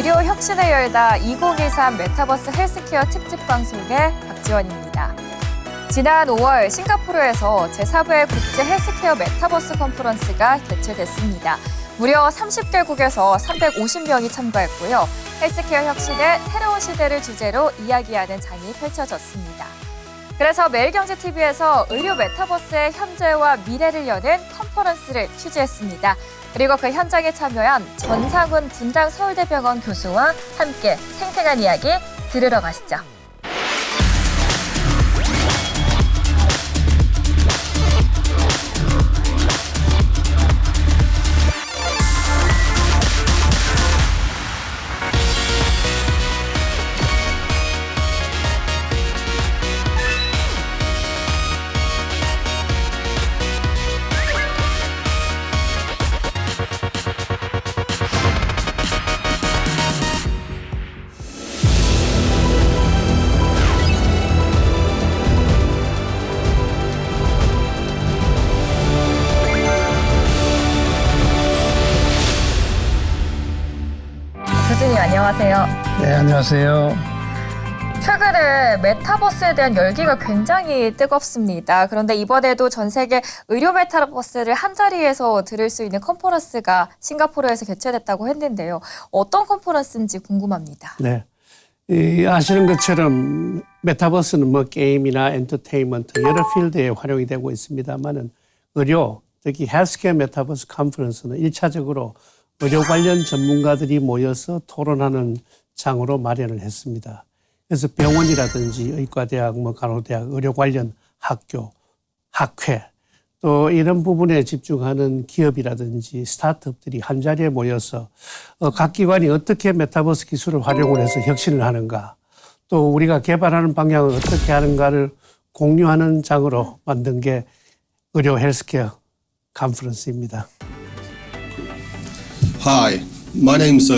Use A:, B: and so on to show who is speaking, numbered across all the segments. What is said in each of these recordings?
A: 의료 혁신을 열다 2023 메타버스 헬스케어 특집 방송의 박지원입니다. 지난 5월 싱가포르에서 제4회 국제 헬스케어 메타버스 컨퍼런스가 개최됐습니다. 무려 30개국에서 350명이 참가했고요. 헬스케어 혁신의 새로운 시대를 주제로 이야기하는 장이 펼쳐졌습니다. 그래서 매일경제TV에서 의료 메타버스의 현재와 미래를 여는 컨퍼런스를 취재했습니다. 그리고 그 현장에 참여한 전상훈 분당 서울대병원 교수와 함께 생생한 이야기 들으러 가시죠. 교수님 안녕하세요.
B: 네, 안녕하세요.
A: 최근에 메타버스에 대한 열기가 굉장히 뜨겁습니다. 그런데 이번에도 전 세계 의료 메타버스를 한자리에서 들을 수 있는 컨퍼런스가 싱가포르에서 개최됐다고 했는데요. 어떤 컨퍼런스인지 궁금합니다.
B: 네, 아시는 것처럼 메타버스는 뭐 게임이나 엔터테인먼트 여러 필드에 활용이 되고 있습니다만은 의료, 특히 헬스케어 메타버스 컨퍼런스는 1차적으로 의료 관련 전문가들이 모여서 토론하는 장으로 마련을 했습니다. 그래서 병원이라든지 의과대학, 간호대학, 의료 관련 학교, 학회, 또 이런 부분에 집중하는 기업이라든지 스타트업들이 한자리에 모여서 각 기관이 어떻게 메타버스 기술을 활용을 해서 혁신을 하는가, 또 우리가 개발하는 방향을 어떻게 하는가를 공유하는 장으로 만든 게 의료 헬스케어 컨퍼런스입니다.
C: Hi, my name's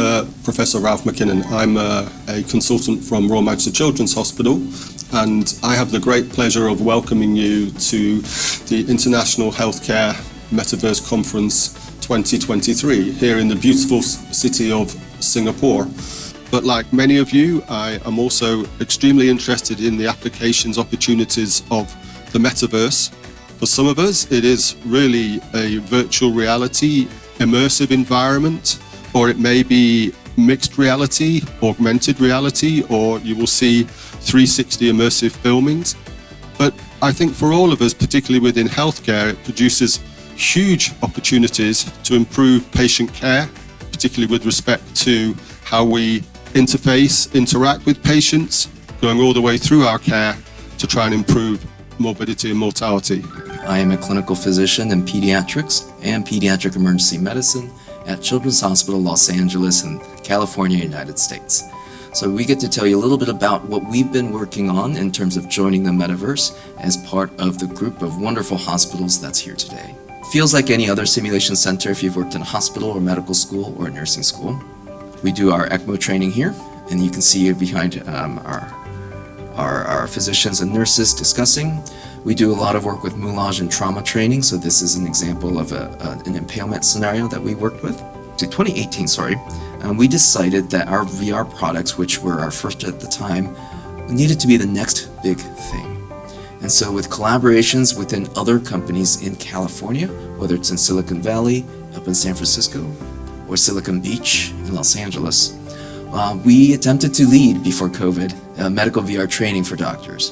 C: Professor Ralph McKinnon. I'm a consultant from Royal Manchester Children's Hospital, and I have the great pleasure of welcoming you to the International Healthcare Metaverse Conference 2023 here in the beautiful city of Singapore. But like many of you, I am also extremely interested in the applications opportunities of the metaverse. For some of us, it is really a virtual reality immersive environment, or it may be mixed reality, augmented reality, or you will see 360 immersive filmings. But I think for all of us, particularly within healthcare, it produces huge opportunities to improve patient care, particularly with respect to how we interact with patients, going all the way through our care to try and improve morbidity and mortality.
D: I am a clinical physician in pediatrics and pediatric emergency medicine at Children's Hospital Los Angeles in California, United States. So we get to tell you a little bit about what we've been working on in terms of joining the metaverse as part of the group of wonderful hospitals that's here today. Feels like any other simulation center if you've worked in a hospital or medical school or nursing school. We do our ECMO training here, and you can see behind our physicians and nurses discussing. We do a lot of work with moulage and trauma training, so this is an example of an impalement scenario that we worked with. In 2018, we decided that our VR products, which were our first at the time, needed to be the next big thing. And so with collaborations within other companies in California, whether it's in Silicon Valley, up in San Francisco, or Silicon Beach in Los Angeles, we attempted to lead before COVID medical VR training for doctors,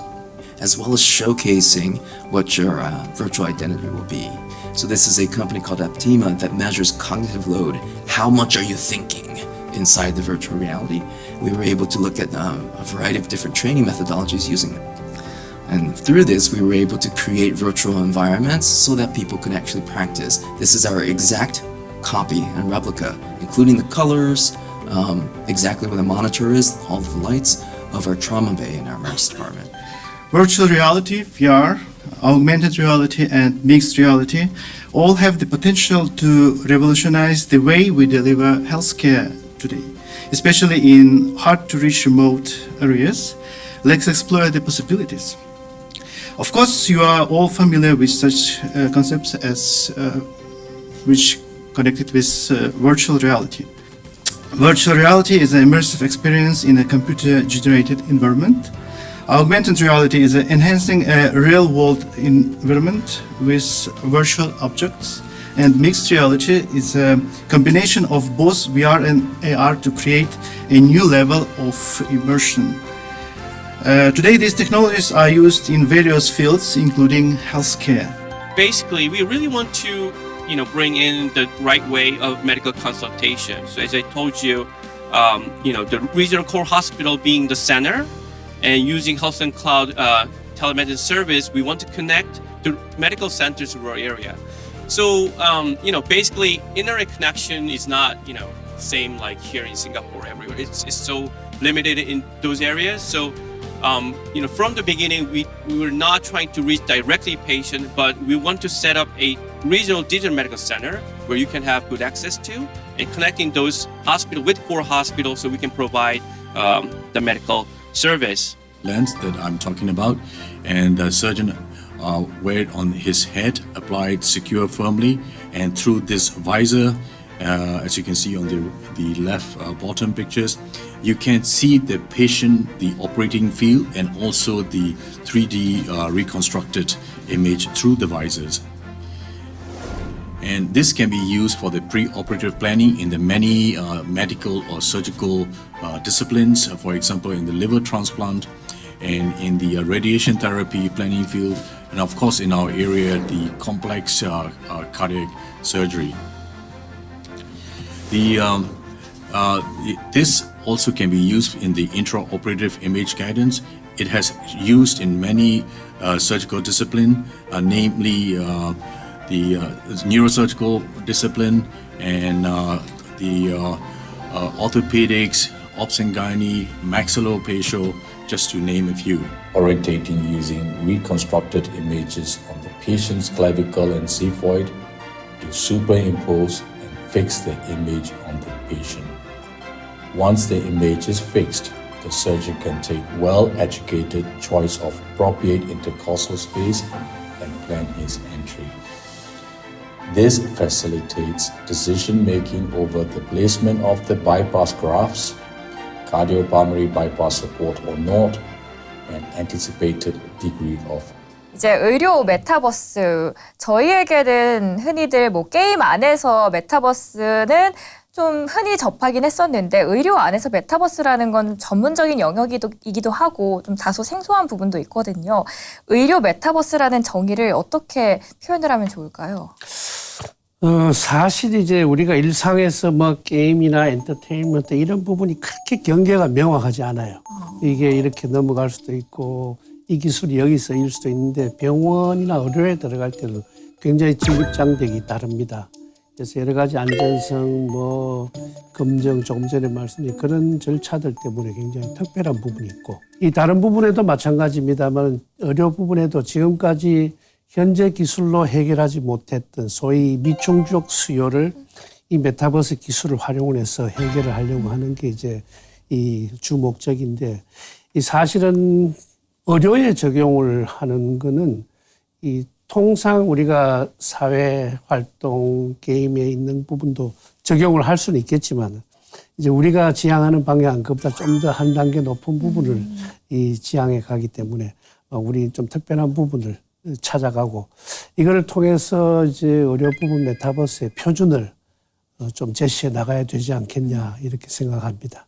D: as well as showcasing what your virtual identity will be. So this is a company called Aptima that measures cognitive load. How much are you thinking inside the virtual reality? We were able to look at a variety of different training methodologies using it. And through this, we were able to create virtual environments so that people could actually practice. This is our exact copy and replica, including the colors, exactly where the monitor is, all of the lights of our trauma bay in our emergency department.
E: Virtual reality, VR, augmented reality, and mixed reality all have the potential to revolutionize the way we deliver healthcare today, especially in hard-to-reach remote areas. Let's explore the possibilities. Of course, you are all familiar with such concepts as which connected with virtual reality. Virtual reality is an immersive experience in a computer-generated environment. Augmented reality is enhancing a real-world environment with virtual objects. And mixed reality is a combination of both VR and AR to create a new level of immersion. Today, these technologies are used in various fields, including healthcare.
F: Basically, we really want to, bring in the right way of medical consultation. So as I told you, the regional core hospital being the center and using Health and Cloud telemedicine service, we want to connect the medical centers to rural area. So, basically, internet connection is not, same like here in Singapore everywhere. It's so limited in those areas. So, from the beginning, we were not trying to reach directly patient, but we want to set up a regional digital medical center where you can have good access to and connecting those hospitals with core hospitals so we can provide the medical service.
G: Lens that I'm talking about, and the surgeon wear it on his head, applied secure firmly, and through this visor, as you can see on the left bottom pictures, you can see the patient, the operating field, and also the 3D reconstructed image through the visors. And this can be used for the pre-operative planning in the many medical or surgical disciplines, for example, in the liver transplant and in the radiation therapy planning field, and of course in our area, the complex cardiac surgery. This also can be used in the intraoperative image guidance. It has used in many surgical disciplines, namely the neurosurgical discipline and the orthopedics, obs and gynae, maxillofacial, just to name a few.
H: Orientating using reconstructed images on the patient's clavicle and xiphoid to superimpose and fix the image on the patient. Once the image is fixed, the surgeon can take well-educated choice of appropriate intercostal space and plan his entry. This facilitates decision-making over the placement of the bypass grafts, cardiopulmonary bypass support or not, and anticipated degree of.
A: 이제 의료 메타버스, 저희에게는 흔히들 뭐 게임 안에서 메타버스는 좀 흔히 접하긴 했었는데 의료 안에서 메타버스라는 건 전문적인 영역이기도 하고 좀 다소 생소한 부분도 있거든요. 의료 메타버스라는 정의를 어떻게 표현을 하면 좋을까요?
B: 사실 이제 우리가 일상에서 뭐 게임이나 엔터테인먼트 이런 부분이 그렇게 경계가 명확하지 않아요. 이게 이렇게 넘어갈 수도 있고 이 기술이 여기서 일 수도 있는데 병원이나 의료에 들어갈 때는 굉장히 진입장벽이 다릅니다. 그래서 여러 가지 안전성, 검정, 조금 전에 말씀드린 그런 절차들 때문에 굉장히 특별한 부분이 있고 이 다른 부분에도 마찬가지입니다만 의료 부분에도 지금까지 현재 기술로 해결하지 못했던 소위 미충족 수요를 이 메타버스 기술을 활용을 해서 해결을 하려고 하는 게 이제 이 주 목적인데 이 사실은 의료에 적용을 하는 거는 이 통상 우리가 사회 활동 게임에 있는 부분도 적용을 할 수는 있겠지만 이제 우리가 지향하는 방향 그보다 좀 더 한 단계 높은 부분을 이 지향해 가기 때문에 우리 좀 특별한 부분을 찾아가고 이걸 통해서 이제 의료 부분 메타버스의 표준을 좀 제시해 나가야 되지 않겠냐 이렇게 생각합니다.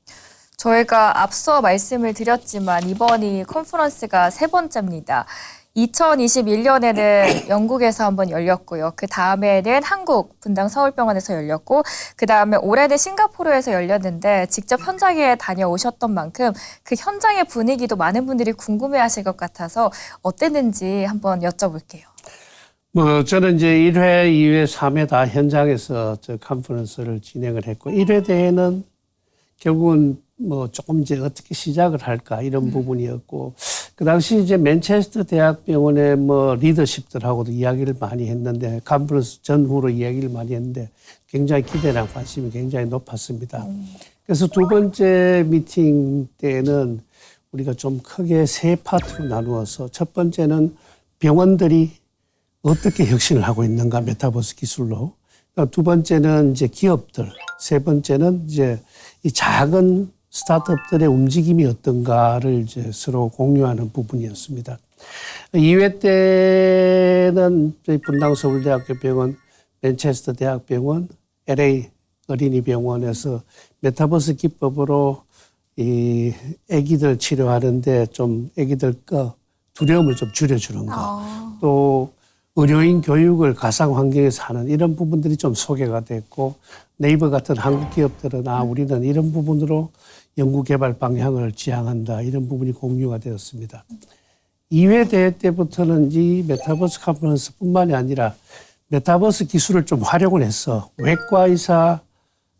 A: 저희가 앞서 말씀을 드렸지만 이번이 컨퍼런스가 세 번째입니다. 2021년에는 영국에서 한번 열렸고요. 그 다음에는 한국 분당 서울병원에서 열렸고 그 다음에 올해는 싱가포르에서 열렸는데 직접 현장에 다녀오셨던 만큼 그 현장의 분위기도 많은 분들이 궁금해하실 것 같아서 어땠는지 한번 여쭤볼게요.
B: 저는 이제 1회, 2회, 3회 다 현장에서 저 컨퍼런스를 진행을 했고 1회 대회는 결국은 조금 이제 어떻게 시작을 할까 이런 부분이었고 그 당시 이제 맨체스터 대학병원의 리더십들하고도 이야기를 많이 했는데 컨퍼런스 전후로 이야기를 많이 했는데 굉장히 기대랑 관심이 굉장히 높았습니다. 그래서 두 번째 미팅 때는 우리가 좀 크게 세 파트로 나누어서 첫 번째는 병원들이 어떻게 혁신을 하고 있는가 메타버스 기술로 두 번째는 이제 기업들, 세 번째는 이제 이 작은 스타트업들의 움직임이 어떤가를 이제 서로 공유하는 부분이었습니다. 2회 때는 저희 분당 서울대학교 병원, 맨체스터 대학병원, LA 어린이병원에서 메타버스 기법으로 이 아기들 치료하는데 좀 아기들 거 두려움을 좀 줄여주는 거. 또 의료인 교육을 가상 환경에서 하는 이런 부분들이 좀 소개가 됐고 네이버 같은 한국 기업들은 우리는 이런 부분으로 연구개발 방향을 지향한다. 이런 부분이 공유가 되었습니다. 2회 대회 때부터는 이 메타버스 컨퍼런스뿐만이 아니라 메타버스 기술을 좀 활용을 해서 외과 의사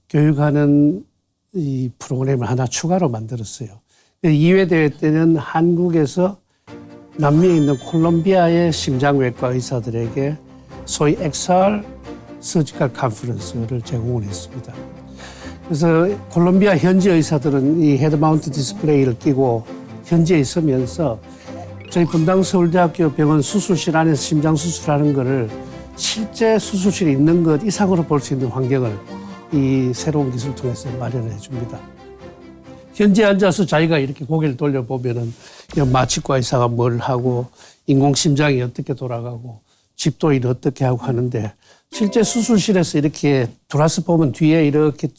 B: 교육하는 이 프로그램을 하나 추가로 만들었어요. 2회 대회 때는 한국에서 남미에 있는 콜롬비아의 심장외과 의사들에게 소위 XR 서지컬 컨퍼런스를 제공을 했습니다. 그래서 콜롬비아 현지 의사들은 이 헤드 마운트 디스플레이를 끼고 현지에 있으면서 저희 분당 서울대학교 병원 수술실 안에서 심장 수술하는 거를 실제 수술실에 있는 것 이상으로 볼 수 있는 환경을 이 새로운 기술을 통해서 마련해 줍니다. 현지에 앉아서 자기가 이렇게 고개를 돌려보면은 마취과 의사가 뭘 하고 인공심장이 어떻게 돌아가고 집도일 어떻게 하고 하는데 실제 수술실에서 이렇게 돌아서 보면 뒤에 이렇게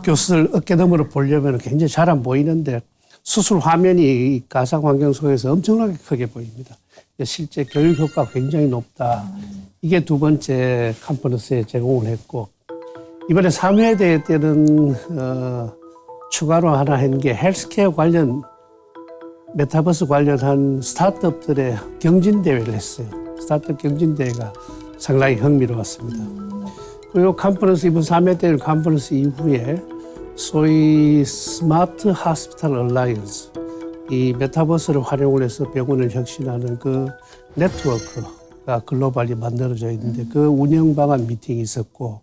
B: 교수들 어깨너머로 보려면 굉장히 잘 안 보이는데 수술 화면이 이 가상 환경 속에서 엄청나게 크게 보입니다. 실제 교육 효과가 굉장히 높다. 이게 두 번째 컨퍼런스에 제공을 했고 이번에 3회 대회 때는 추가로 하나 한 게 헬스케어 관련 메타버스 관련한 스타트업들의 경진대회를 했어요. 스타트업 경진대회가 상당히 흥미로웠습니다. 그리고 컨퍼런스 이번 3회 대회 컨퍼런스 이후에 소위 스마트 하스피탈 얼라이언스 이 메타버스를 활용을 해서 병원을 혁신하는 그 네트워크가 글로벌리 만들어져 있는데 그 운영 방안 미팅이 있었고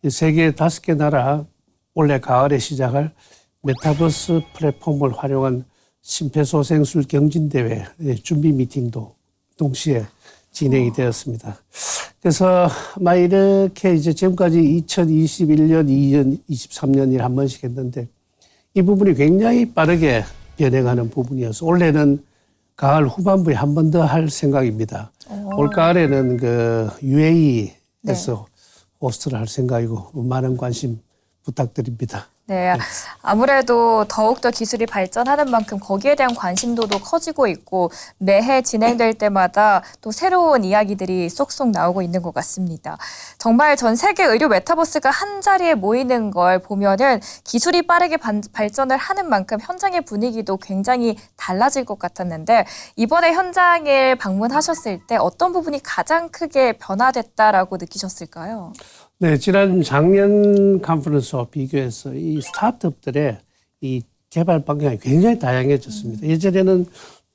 B: 세계 5개 나라 올해 가을에 시작할 메타버스 플랫폼을 활용한 심폐소생술 경진대회 준비 미팅도 동시에 진행이 되었습니다. 그래서 아마 이렇게 이제 지금까지 2021년, 2년, 23년을 한 번씩 했는데 이 부분이 굉장히 빠르게 변해가는 부분이어서 올해는 가을 후반부에 한 번 더 할 생각입니다. 올 가을에는 그 UAE에서 호스트를 할 생각이고 많은 관심 부탁드립니다.
A: 네, 아무래도 더욱더 기술이 발전하는 만큼 거기에 대한 관심도도 커지고 있고 매해 진행될 때마다 또 새로운 이야기들이 쏙쏙 나오고 있는 것 같습니다. 정말 전 세계 의료 메타버스가 한 자리에 모이는 걸 보면은 기술이 빠르게 발전을 하는 만큼 현장의 분위기도 굉장히 달라질 것 같았는데 이번에 현장에 방문하셨을 때 어떤 부분이 가장 크게 변화됐다라고 느끼셨을까요?
B: 네, 작년 컨퍼런스와 비교해서 이 스타트업들의 이 개발 방향이 굉장히 다양해졌습니다. 예전에는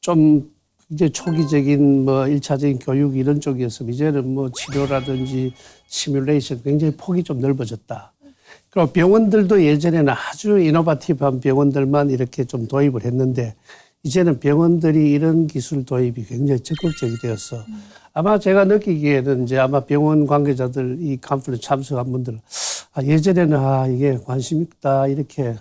B: 좀 이제 초기적인 뭐 1차적인 교육 이런 쪽이었으면 이제는 뭐 치료라든지 시뮬레이션 굉장히 폭이 좀 넓어졌다. 그리고 병원들도 예전에는 아주 이노베이티브한 병원들만 이렇게 좀 도입을 했는데 이제는 병원들이 이런 기술 도입이 굉장히 적극적이 되어서 아마 제가 느끼기에는 이제 아마 병원 관계자들 이 컨퍼런스 참석한 분들 예전에는 이게 관심 있다 이렇게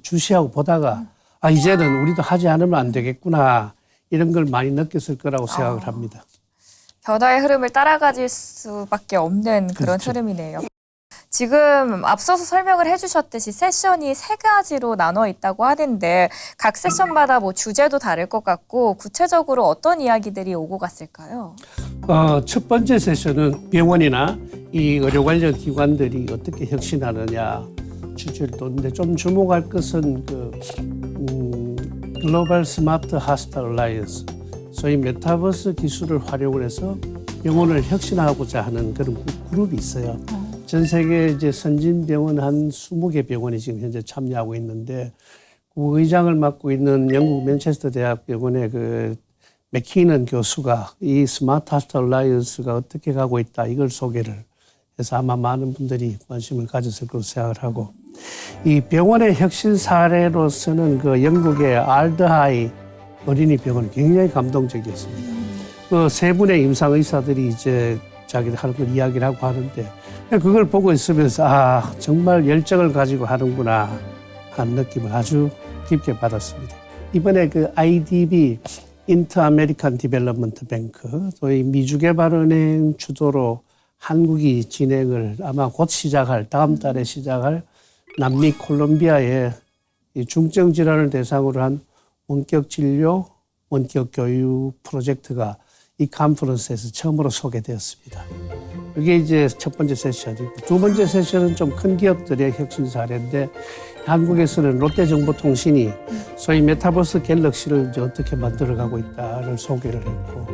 B: 주시하고 보다가 이제는 우리도 하지 않으면 안 되겠구나 이런 걸 많이 느꼈을 거라고 생각을 합니다.
A: 변화의 흐름을 따라가질 수밖에 없는 그런
B: 그렇죠.
A: 흐름이네요. 지금 앞서서 설명을 해주셨듯이 세션이 3가지로 나눠 있다고 하는데 각 세션마다 뭐 주제도 다를 것 같고 구체적으로 어떤 이야기들이 오고 갔을까요?
B: 첫 번째 세션은 병원이나 이 의료 관련 기관들이 어떻게 혁신하느냐 주제를 뒀는데 좀 주목할 것은 글로벌 스마트 하스피탈 얼라이언스 소위 메타버스 기술을 활용을 해서 병원을 혁신하고자 하는 그런 그룹이 있어요. 전 세계 이제 선진 병원 한 20개 병원이 지금 현재 참여하고 있는데 그 의장을 맡고 있는 영국 맨체스터 대학 병원의 그 맥키넌 교수가 이 스마트 하스피탈 얼라이언스가 어떻게 가고 있다 이걸 소개를 해서 아마 많은 분들이 관심을 가졌을 거로 생각을 하고 이 병원의 혁신 사례로서는 그 영국의 알드하이 어린이 병원이 굉장히 감동적이었습니다. 그 3분의 임상 의사들이 이제 자기들 하는 걸 이야기를 하고 하는데 그걸 보고 있으면서 아 정말 열정을 가지고 하는구나 하는 느낌을 아주 깊게 받았습니다. 이번에 그 IDB 인터-아메리칸 디벨롭먼트 뱅크 소위 미주개발은행 주도로 한국이 진행을 아마 곧 시작할 다음 달에 시작할 남미 콜롬비아의 이 중증 질환을 대상으로 한 원격 진료, 원격 교육 프로젝트가 이 컨퍼런스에서 처음으로 소개되었습니다. 이게 이제 첫 번째 세션이고 두 번째 세션은 좀 큰 기업들의 혁신 사례인데 한국에서는 롯데정보통신이 소위 메타버스 갤럭시를 이제 어떻게 만들어가고 있다를 소개를 했고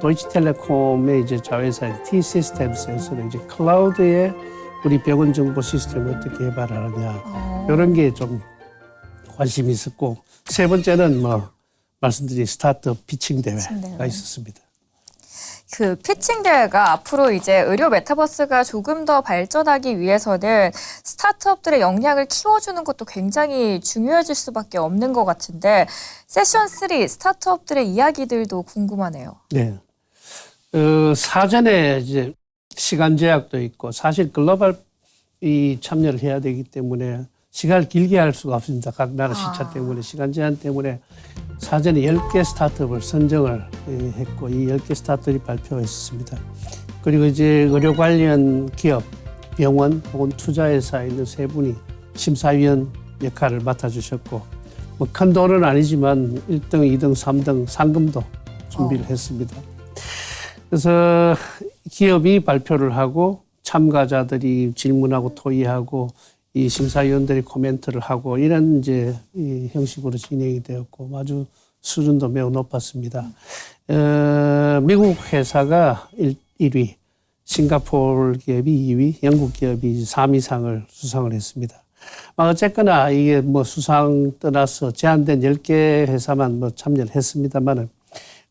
B: 도이치텔레콤의 이제 자회사인 T-시스템스에서는 이제 클라우드에 우리 병원 정보 시스템을 어떻게 개발하느냐 이런 게 좀 관심이 있었고 세 번째는 뭐 말씀드린 스타트업 피칭 대회가 있었습니다.
A: 그 피칭 대회가 앞으로 이제 의료 메타버스가 조금 더 발전하기 위해서는 스타트업들의 역량을 키워주는 것도 굉장히 중요해질 수밖에 없는 것 같은데 세션 3 스타트업들의 이야기들도 궁금하네요.
B: 네. 사전에 이제 시간 제약도 있고 사실 글로벌 이 참여를 해야 되기 때문에 시간을 길게 할 수가 없습니다. 각 나라 시차 때문에 시간 제한 때문에 사전에 10개 스타트업을 선정을 했고 이 10개 스타트업이 발표했습니다. 그리고 이제 의료 관련 기업, 병원 혹은 투자회사에 있는 세 분이 심사위원 역할을 맡아주셨고 뭐 큰 돈은 아니지만 1등, 2등, 3등 상금도 준비를 했습니다. 그래서 기업이 발표를 하고 참가자들이 질문하고 토의하고 이 심사위원들이 코멘트를 하고 이런 이제 이 형식으로 진행이 되었고 아주 수준도 매우 높았습니다. 미국 회사가 1위, 싱가포르 기업이 2위, 영국 기업이 3위상을 수상을 했습니다. 어쨌거나 이게 뭐 수상 떠나서 제한된 10개 회사만 뭐 참여를 했습니다만은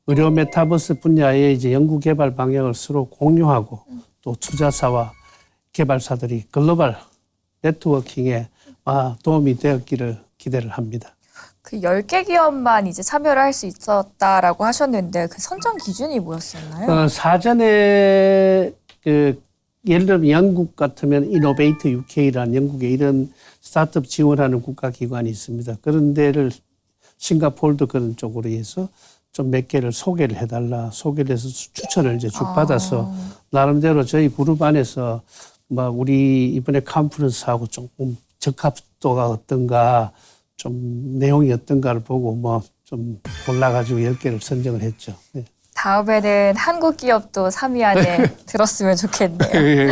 B: 의료 메타버스 분야의 이제 연구 개발 방향을 서로 공유하고 또 투자사와 개발사들이 글로벌 네트워킹에 도움이 되었기를 기대를 합니다.
A: 그 10개 기업만 이제 참여를 할 수 있었다라고 하셨는데 그 선정 기준이 뭐였었나요?
B: 사전에 그 예를 들면 영국 같으면 이노베이트 UK라는 영국의 이런 스타트업 지원하는 국가기관이 있습니다. 그런 데를 싱가포르도 그런 쪽으로 해서 좀 몇 개를 소개를 해달라. 소개를 해서 추천을 이제 쭉 받아서 나름대로 저희 그룹 안에서 뭐 우리 이번에 컨퍼런스하고 조금 적합도가 어떤가 좀 내용이 어떤가를 보고 뭐 좀 골라가지고 10개를 선정을 했죠. 네.
A: 다음에는 한국 기업도 3위 안에 들었으면 좋겠네요.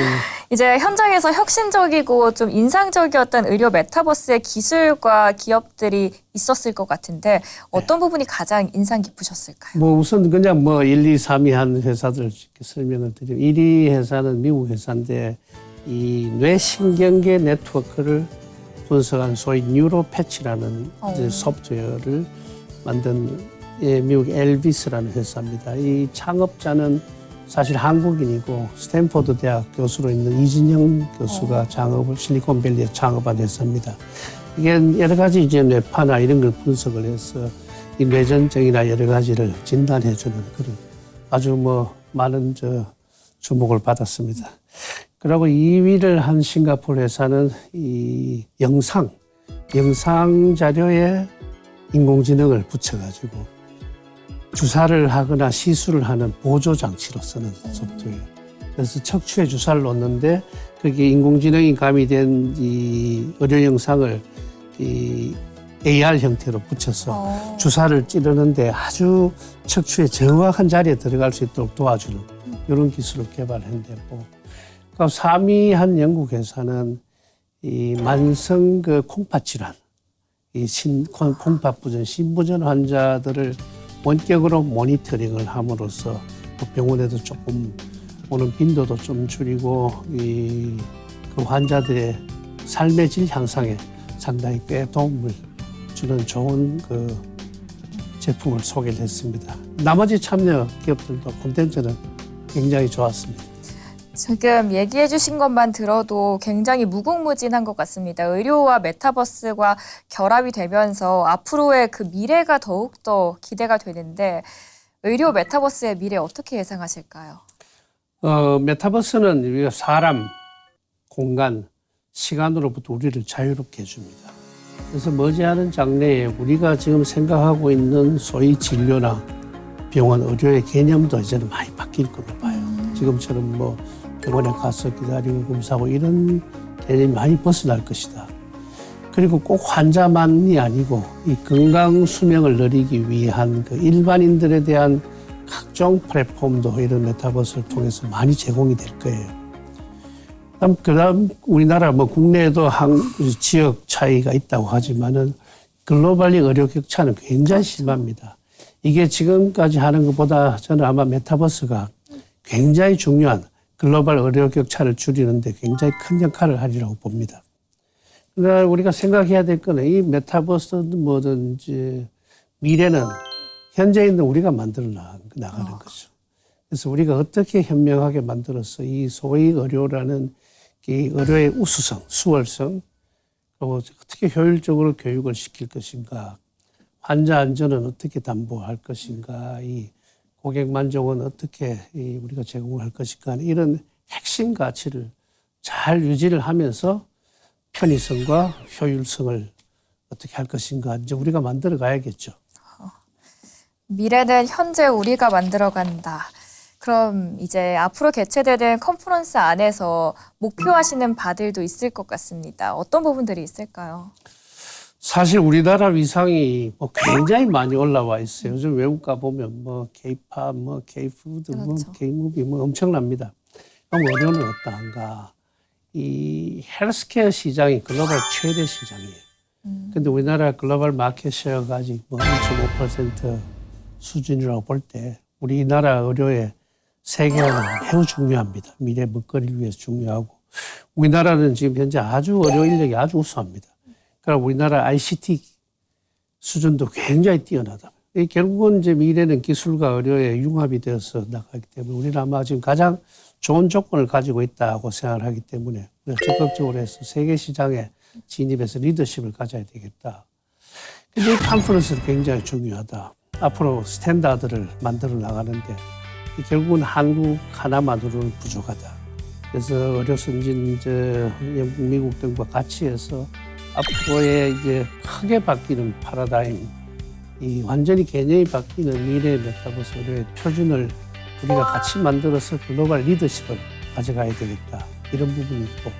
A: 이제 현장에서 혁신적이고 좀 인상적이었던 의료 메타버스의 기술과 기업들이 있었을 것 같은데 어떤 부분이 가장 인상 깊으셨을까요?
B: 뭐 우선 그냥 뭐 1, 2, 3위 한 회사들 설명을 드리면 1위 회사는 미국 회사인데 이 뇌신경계 네트워크를 분석하는 소위 뉴로 패치라는 이제 소프트웨어를 만든 미국 엘비스라는 회사입니다. 이 창업자는 사실 한국인이고 스탠포드 대학 교수로 있는 이진영 교수가 실리콘밸리에 창업한 회사입니다. 이게 여러 가지 이제 뇌파나 이런 걸 분석을 해서 이 뇌전증이나 여러 가지를 진단해주는 그런 아주 뭐 많은 주목을 받았습니다. 그리고 2위를 한 싱가포르 회사는 이 영상 자료에 인공지능을 붙여가지고 주사를 하거나 시술을 하는 보조 장치로 쓰는 소프트웨어. 그래서 척추에 주사를 놓는데 그게 인공지능이 가미된 이 의료 영상을 이 AR 형태로 붙여서 주사를 찌르는데 아주 척추의 정확한 자리에 들어갈 수 있도록 도와주는 이런 기술을 개발했고, 그러니까 3위 한 영국 회사는 이 만성 콩팥 질환, 이 콩팥부전, 신부전 환자들을 원격으로 모니터링을 함으로써 병원에도 조금 오는 빈도도 좀 줄이고 그 환자들의 삶의 질 향상에 상당히 꽤 도움을 주는 좋은 제품을 소개를 했습니다. 나머지 참여 기업들도 콘텐츠는 굉장히 좋았습니다.
A: 지금 얘기해 주신 것만 들어도 굉장히 무궁무진한 것 같습니다. 의료와 메타버스가 결합이 되면서 앞으로의 그 미래가 더욱더 기대가 되는데 의료 메타버스의 미래 어떻게 예상하실까요?
B: 메타버스는 우리가 사람, 공간, 시간으로부터 우리를 자유롭게 해줍니다. 그래서 머지않은 장래에 우리가 지금 생각하고 있는 소위 진료나 병원, 의료의 개념도 이제는 많이 바뀔 걸로 봐요. 지금처럼 뭐 병원에 가서 기다리고 검사하고 이런 개념이 많이 벗어날 것이다. 그리고 꼭 환자만이 아니고 이 건강 수명을 늘리기 위한 그 일반인들에 대한 각종 플랫폼도 이런 메타버스를 통해서 많이 제공이 될 거예요. 그다음 우리나라 뭐 국내에도 지역 차이가 있다고 하지만은 글로벌리 의료 격차는 굉장히 심합니다. 이게 지금까지 하는 것보다 저는 아마 메타버스가 굉장히 중요한 글로벌 의료 격차를 줄이는데 굉장히 큰 역할을 하리라고 봅니다. 그러나 우리가 생각해야 될 거는 이 메타버스든 뭐든지 미래는 현재 있는 우리가 만들어 나가는 거죠. 그래서 우리가 어떻게 현명하게 만들어서 이 소위 의료라는 이 의료의 우수성, 수월성, 그리고 어떻게 효율적으로 교육을 시킬 것인가, 환자 안전은 어떻게 담보할 것인가, 이 고객 만족은 어떻게 우리가 제공할 것인가, 이런 핵심 가치를 잘 유지를 하면서 편의성과 효율성을 어떻게 할 것인가, 이제 우리가 만들어 가야겠죠.
A: 미래는 현재 우리가 만들어간다. 그럼 이제 앞으로 개최되는 컨퍼런스 안에서 목표하시는 바들도 있을 것 같습니다. 어떤 부분들이 있을까요?
B: 사실 우리나라 위상이 뭐 굉장히 많이 올라와 있어요. 요즘 외국 가보면 뭐 K-팝, 뭐 K-푸드, 뭐
A: 그렇죠.
B: K-무비 뭐 엄청납니다. 그럼 의료는 어떠한가? 이 헬스케어 시장이 글로벌 최대 시장이에요. 근데 우리나라 글로벌 마켓 셰어가 아직 뭐 1.5% 수준이라고 볼 때 우리나라 의료의 세계화는 매우 중요합니다. 미래 먹거리를 위해서 중요하고 우리나라는 지금 현재 아주 의료 인력이 아주 우수합니다. 그러니까 우리나라 ICT 수준도 굉장히 뛰어나다. 결국은 이제 미래는 기술과 의료의 융합이 되어서 나가기 때문에 우리는 아마 지금 가장 좋은 조건을 가지고 있다고 생각을 하기 때문에 적극적으로 해서 세계 시장에 진입해서 리더십을 가져야 되겠다. 근데 이 컨퍼런스는 굉장히 중요하다. 앞으로 스탠다드를 만들어 나가는데 결국은 한국 하나만으로는 부족하다. 그래서 의료 선진 영국, 미국 등과 같이 해서 앞으로의 이제 크게 바뀌는 파라다임, 이 완전히 개념이 바뀌는 미래의 메타버스 의료의 표준을 우리가 같이 만들어서 글로벌 리더십을 가져가야 되겠다. 이런 부분이 있고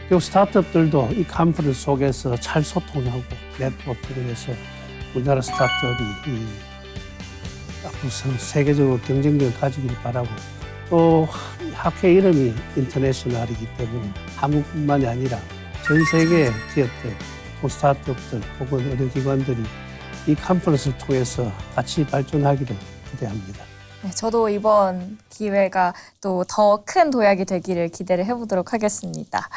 B: 그리고 스타트업들도 이 컨퍼런스 속에서 잘 소통하고 네트워크를 해서 우리나라 스타트업이 앞으로 세계적으로 경쟁력을 가지길 바라고 또 학회 이름이 인터내셔널이기 때문에 한국뿐만이 아니라 전 세계 기업들, 스타트업들 혹은 의료기관들이 이 컨퍼런스를 통해서 같이 발전하기를 기대합니다.
A: 네, 저도 이번 기회가 또 더 큰 도약이 되기를 기대를 해보도록 하겠습니다.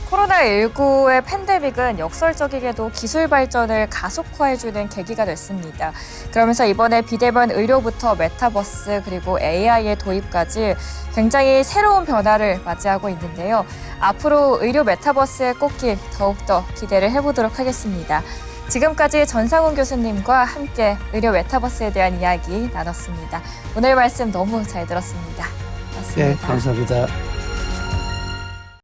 A: 코로나19의 팬데믹은 역설적이게도 기술 발전을 가속화해주는 계기가 됐습니다. 그러면서 이번에 비대면 의료부터 메타버스 그리고 AI의 도입까지 굉장히 새로운 변화를 맞이하고 있는데요. 앞으로 의료 메타버스의 꽃길 더욱더 기대를 해보도록 하겠습니다. 지금까지 전상훈 교수님과 함께 의료 메타버스에 대한 이야기 나눴습니다. 오늘 말씀 너무 잘 들었습니다. 고맙습니다.
B: 네, 감사합니다.